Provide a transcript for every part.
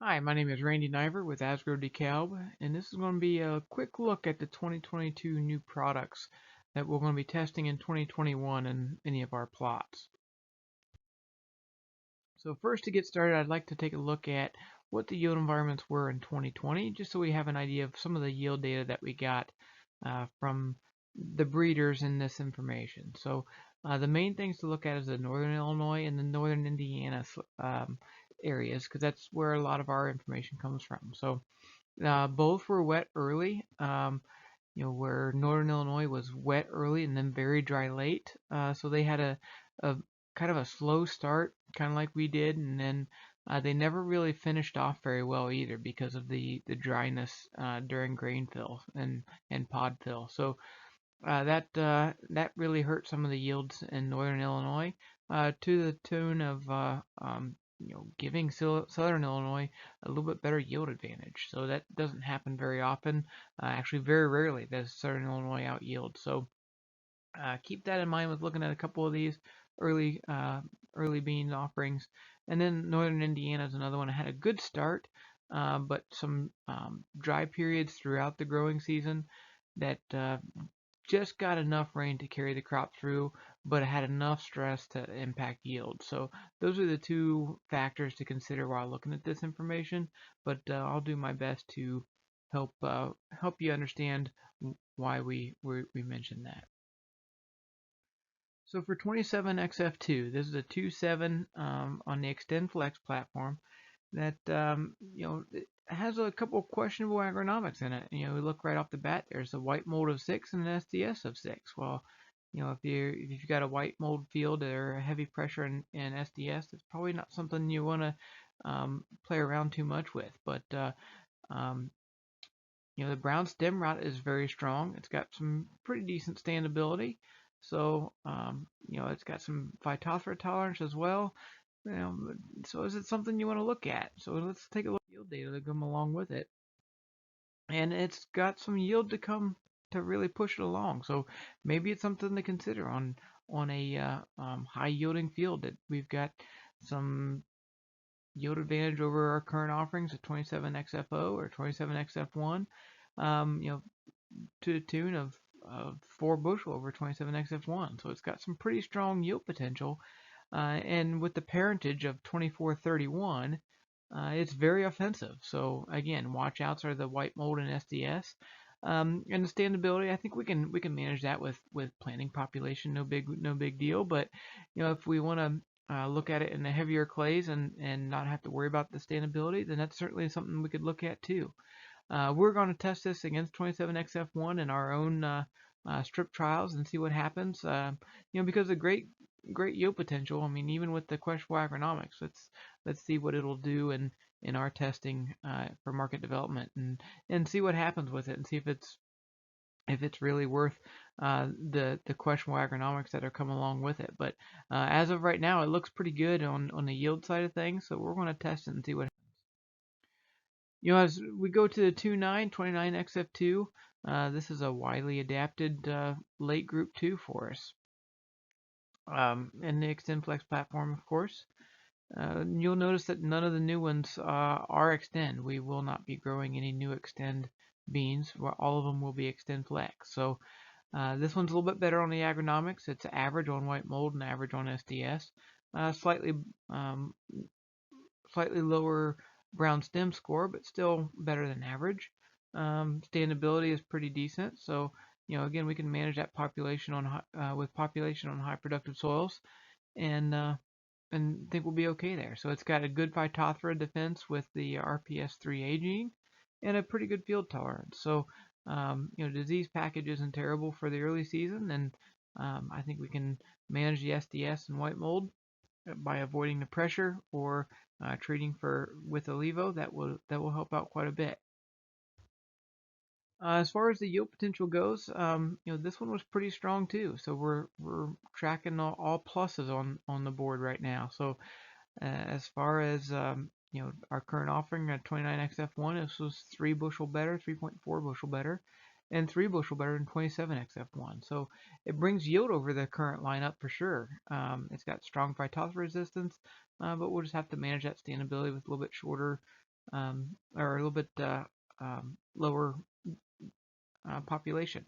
Hi, my name is Randy Niver with Asgrow DeKalb, and this is going to be a quick look at the 2022 new products that we're going to be testing in 2021 in any of our plots. So first, to get started, I'd like to take a look at what the yield environments were in 2020, just so we have an idea of some of the yield data that we got from the breeders in this information. So the main things to look at is the northern Illinois and the northern Indiana areas, because that's where a lot of our information comes from. So both were wet early. Where northern Illinois was wet early and then very dry late. So they had a kind of a slow start, kind of like we did, and then they never really finished off very well either because of the dryness during grain fill and pod fill. So that really hurt some of the yields in northern Illinois to the tune of giving southern Illinois a little bit better yield advantage. So that doesn't happen very often. Actually, very rarely does southern Illinois out yield. So keep that in mind with looking at a couple of these early early bean offerings. And then northern Indiana is another one that had a good start, but some dry periods throughout the growing season that just got enough rain to carry the crop through, but it had enough stress to impact yield. So those are the two factors to consider while looking at this information. But I'll do my best to help you understand why we mentioned that. So for 27XF2, this is a 2.7 on the Extend Flex platform that it has a couple of questionable agronomics in it. We look right off the bat. There's a white mold of 6 and an SDS of 6. Well, if you've got a white mold field or a heavy pressure in SDS, it's probably not something you want to play around too much with. But um, the brown stem rot is very strong. It's got some pretty decent standability. So it's got some phytophthora tolerance as well. So is it something you want to look at? So let's take a look at yield data that come along with it. And it's got some yield to come to really push it along. So maybe it's something to consider on a high yielding field that we've got some yield advantage over our current offerings of 27XFO or 27XF1. To the tune of 4 bushel over 27XF1. So it's got some pretty strong yield potential. And with the parentage of 2431, it's very offensive. So again, watch outs are the white mold and SDS. And the standability, I think we can manage that with planting population, no big deal. But if we want to look at it in the heavier clays and not have to worry about the standability, then that's certainly something we could look at too. We're going to test this against 27XF1 in our own strip trials and see what happens. Because of great yield potential. I mean, even with the questionable agronomics, let's see what it'll do in our testing for market development and see what happens with it and see if it's really worth the questionable agronomics that are coming along with it. But as of right now, it looks pretty good on the yield side of things. So we're going to test it and see what happens. As we go to the 2.9, 29XF2, this is a widely adapted late group 2 for us. And the Extend Flex platform, of course. You'll notice that none of the new ones are Extend. We will not be growing any new Extend beans. All of them will be Extend Flex. So this one's a little bit better on the agronomics. It's average on white mold and average on SDS. Slightly lower brown stem score, but still better than average. Standability is pretty decent. So again, we can manage that population with population on high productive soils, and think we'll be okay there. So it's got a good Phytophthora defense with the RPS3A gene and a pretty good field tolerance. So disease package isn't terrible for the early season, and I think we can manage the SDS and white mold by avoiding the pressure or treating with Olivo. That will help out quite a bit. As far as the yield potential goes, this one was pretty strong too. So we're tracking all pluses on the board right now. So as far as our current offering at 29XF1, this was 3 bushel better, 3.4 bushel better, and 3 bushel better than 27XF1. So it brings yield over the current lineup for sure. It's got strong phytophthora resistance, but we'll just have to manage that standability with a little bit shorter or a little bit lower population.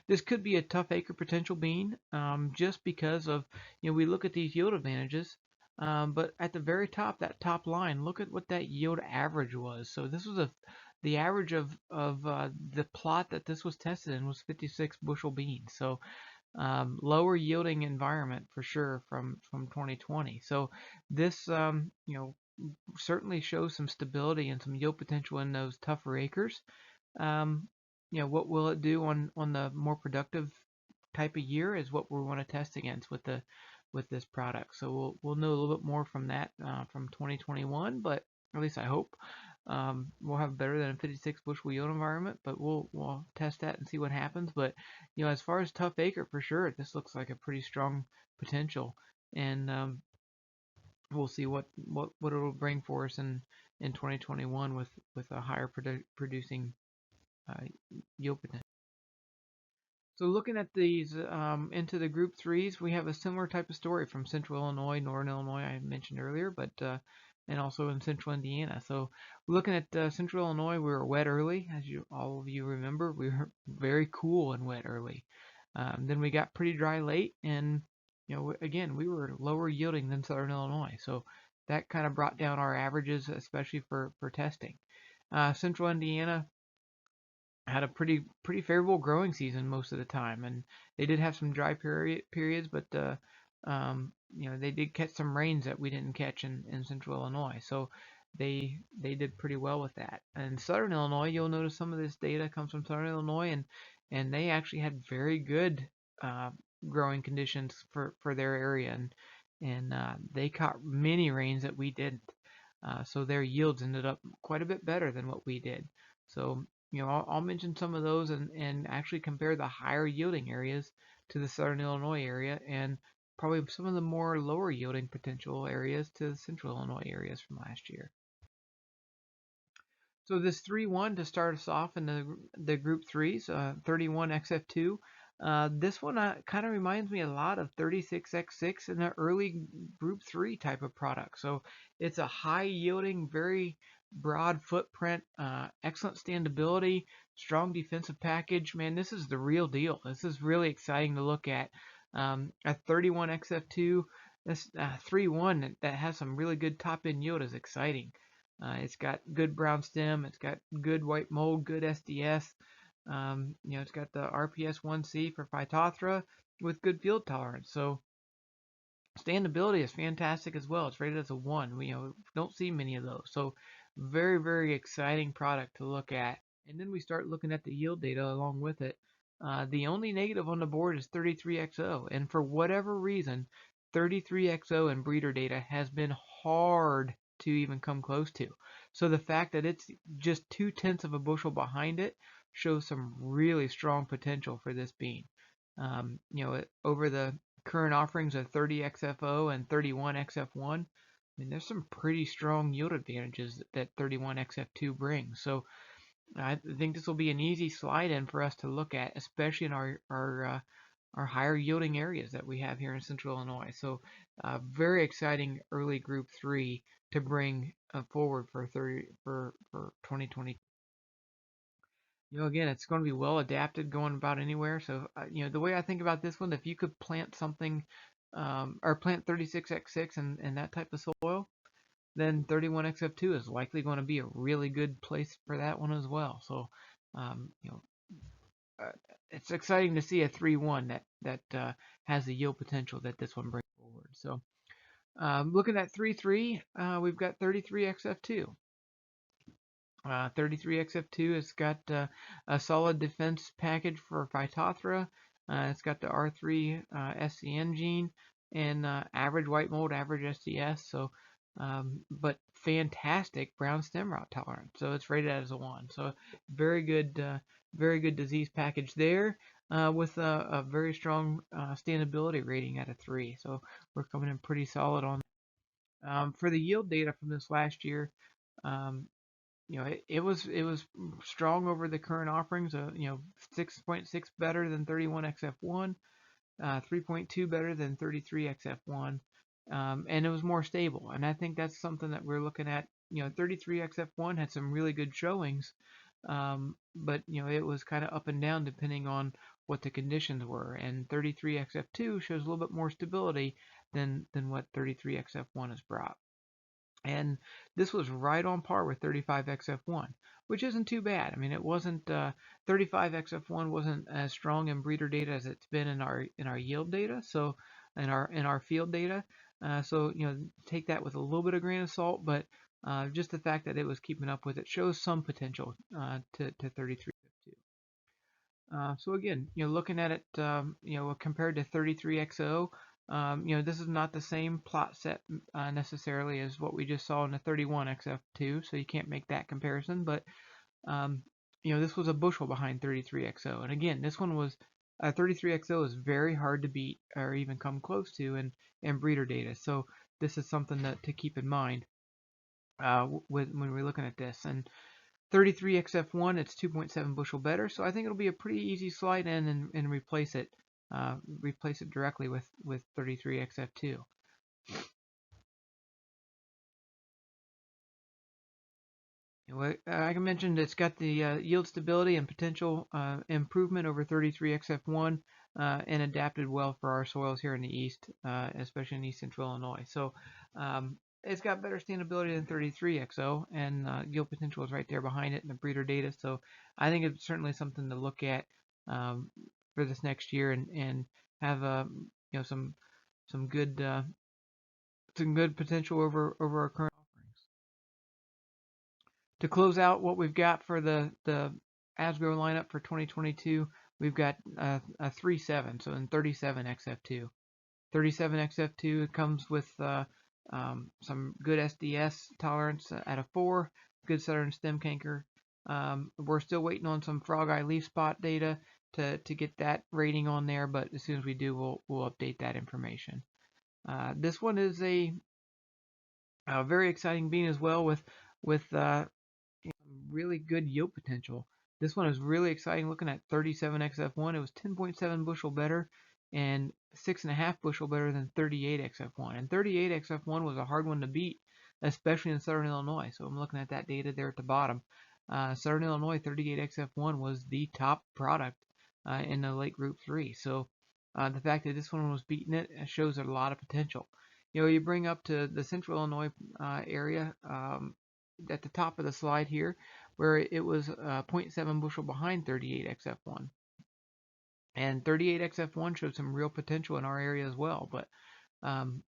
This could be a tough acre potential bean, just because of, we look at these yield advantages, but at the very top, that top line, look at what that yield average was. So this was the average of the plot that this was tested in was 56 bushel beans. So lower yielding environment for sure from 2020. So this, certainly shows some stability and some yield potential in those tougher acres. Um, what will it do on the more productive type of year is what we want to test against with this product. So we'll know a little bit more from that from 2021, but at least I hope we'll have better than a 56 bushel yield environment. But we'll test that and see what happens. But as far as tough acre, for sure, this looks like a pretty strong potential, and we'll see what it'll bring for us in 2021 with a higher producing uh, yield potential. So looking at these into the group threes, we have a similar type of story from Central Illinois, Northern Illinois I mentioned earlier, but and also in Central Indiana. So looking at Central Illinois, we were wet early, as all of you remember. We were very cool and wet early. Then we got pretty dry late, and again we were lower yielding than Southern Illinois. So that kind of brought down our averages, especially for testing. Central Indiana had a pretty favorable growing season most of the time, and they did have some dry periods, but they did catch some rains that we didn't catch in Central Illinois, so they did pretty well with that. And Southern Illinois, you'll notice some of this data comes from Southern Illinois, and they actually had very good uh, growing conditions for their area, and they caught many rains that we didn't. So their yields ended up quite a bit better than what we did. So I'll mention some of those and actually compare the higher yielding areas to the Southern Illinois area, and probably some of the more lower yielding potential areas to the Central Illinois areas from last year. So this 3-1 to start us off in the group threes, 31 XF2. This one kind of reminds me a lot of 36X6 in the early group 3 type of product. So it's a high yielding, very broad footprint, excellent standability, strong defensive package. Man, this is the real deal. This is really exciting to look at. A 31 XF2, this 3-1 that has some really good top end yield is exciting. It's got good brown stem. It's got good white mold, good SDS. It's got the RPS 1C for Phytophthora with good field tolerance. So standability is fantastic as well. It's rated as a 1. We don't see many of those. So very, very exciting product to look at. And then we start looking at the yield data along with it. The only negative on the board is 33XO. And for whatever reason, 33XO and breeder data has been hard to even come close to. So the fact that it's just 2/10 of a bushel behind it shows some really strong potential for this bean. Over the current offerings of 30XFO and 31XF1, I mean, there's some pretty strong yield advantages that 31XF2 brings. So I think this will be an easy slide in for us to look at, especially in our higher yielding areas that we have here in Central Illinois. So very exciting early Group 3 to bring forward for 2020. Again, it's going to be well adapted going about anywhere. So, the way I think about this one, if you could plant something, or plant 36X6 and that type of soil, then 31XF2 is likely going to be a really good place for that one as well. So, um, you know, uh, it's exciting to see a 3-1 that has the yield potential that this one brings forward. So, looking at 3-3, we've got 33XF2. 33XF2 has got a solid defense package for Phytophthora. It's got the R3 SCN gene and average white mold, average SDS. So, but fantastic brown stem rot tolerance. So it's rated as a 1. So very good disease package there. With a very strong standability rating at a 3. So we're coming in pretty solid on. For the yield data from this last year, um, it was strong over the current offerings. 6.6 better than 31XF1, 3.2 better than 33XF1, and it was more stable. And I think that's something that we're looking at 33XF1 had some really good showings, but it was kind of up and down depending on what the conditions were. And 33XF2 shows a little bit more stability than what 33XF1 has brought. And this was right on par with 35XF1, which isn't too bad. I mean, it wasn't 35XF1 wasn't as strong in breeder data as it's been in our yield data, so in our field data. So take that with a little bit of grain of salt, but just the fact that it was keeping up with it shows some potential to 33XF2. So again, looking at it, compared to 33XO, this is not the same plot set necessarily as what we just saw in the 31XF2, so you can't make that comparison. But this was a bushel behind 33XO, and again, this one was 33XO is very hard to beat or even come close to in breeder data. So this is something to keep in mind when we're looking at this. And 33XF1, it's 2.7 bushel better, so I think it'll be a pretty easy slide in and replace it directly with 33XF2. Like I mentioned, it's got the yield stability and potential improvement over 33XF1 and adapted well for our soils here in the east, especially in east central Illinois. So it's got better standability than 33XO, and yield potential is right there behind it in the breeder data. So I think it's certainly something to look at for this next year and have some good potential over our current offerings. To close out what we've got for the Asgrow lineup for 2022, we've got a 3.7, so in 37XF2. 37XF2 comes with some good SDS tolerance at a 4, good southern stem canker. We're still waiting on some frog eye leaf spot data to get that rating on there, but as soon as we do, we'll update that information. This one is a very exciting bean as well with really good yield potential. This one is really exciting. Looking at 37XF1, it was 10.7 bushel better and 6.5 bushel better than 38XF1. And 38XF1 was a hard one to beat, especially in Southern Illinois. So I'm looking at that data there at the bottom. Southern Illinois 38XF1 was the top product in the late Group 3. So the fact that this one was beating it shows a lot of potential. You bring up to the Central Illinois area. At the top of the slide here, where it was 0.7 bushel behind 38XF1. And 38XF1 showed some real potential in our area as well, but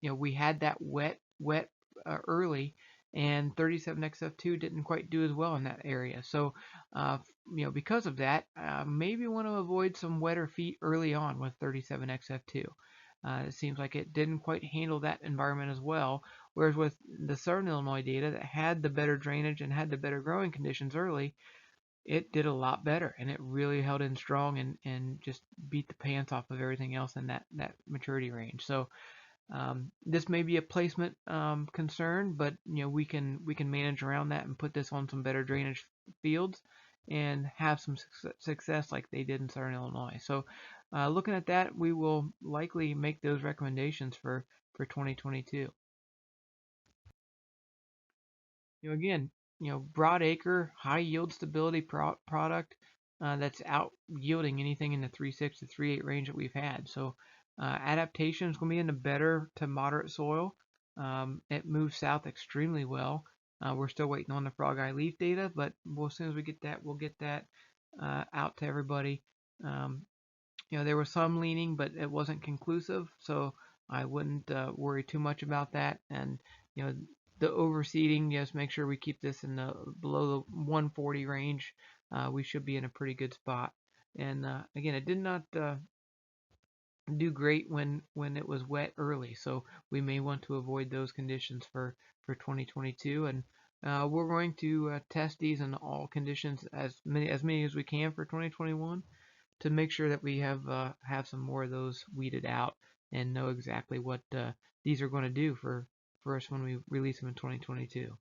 we had that wet early, and 37XF2 didn't quite do as well in that area. So because of that, maybe want to avoid some wetter feet early on with 37XF2. It seems like it didn't quite handle that environment as well. Whereas with the Southern Illinois data that had the better drainage and had the better growing conditions early, it did a lot better, and it really held in strong and just beat the pants off of everything else in that maturity range. So this may be a placement concern, but we can manage around that and put this on some better drainage fields and have some success like they did in Southern Illinois. So looking at that, we will likely make those recommendations for 2022. Again, broad acre, high yield stability product that's out yielding anything in the 3.6 to 3.8 range that we've had. So adaptation is going to be in the better to moderate soil. It moves south extremely well. We're still waiting on the frog eye leaf data, but as soon as we get that, we'll get that out to everybody. There was some leaning, but it wasn't conclusive, so I wouldn't worry too much about that. And the overseeding, just make sure we keep this in the below the 140 range. We should be in a pretty good spot. And again, it did not do great when it was wet early, so we may want to avoid those conditions for 2022. And we're going to test these in all conditions as many as we can for 2021 to make sure that we have some more of those weeded out and know exactly what these are going to do for us when we release them in 2022.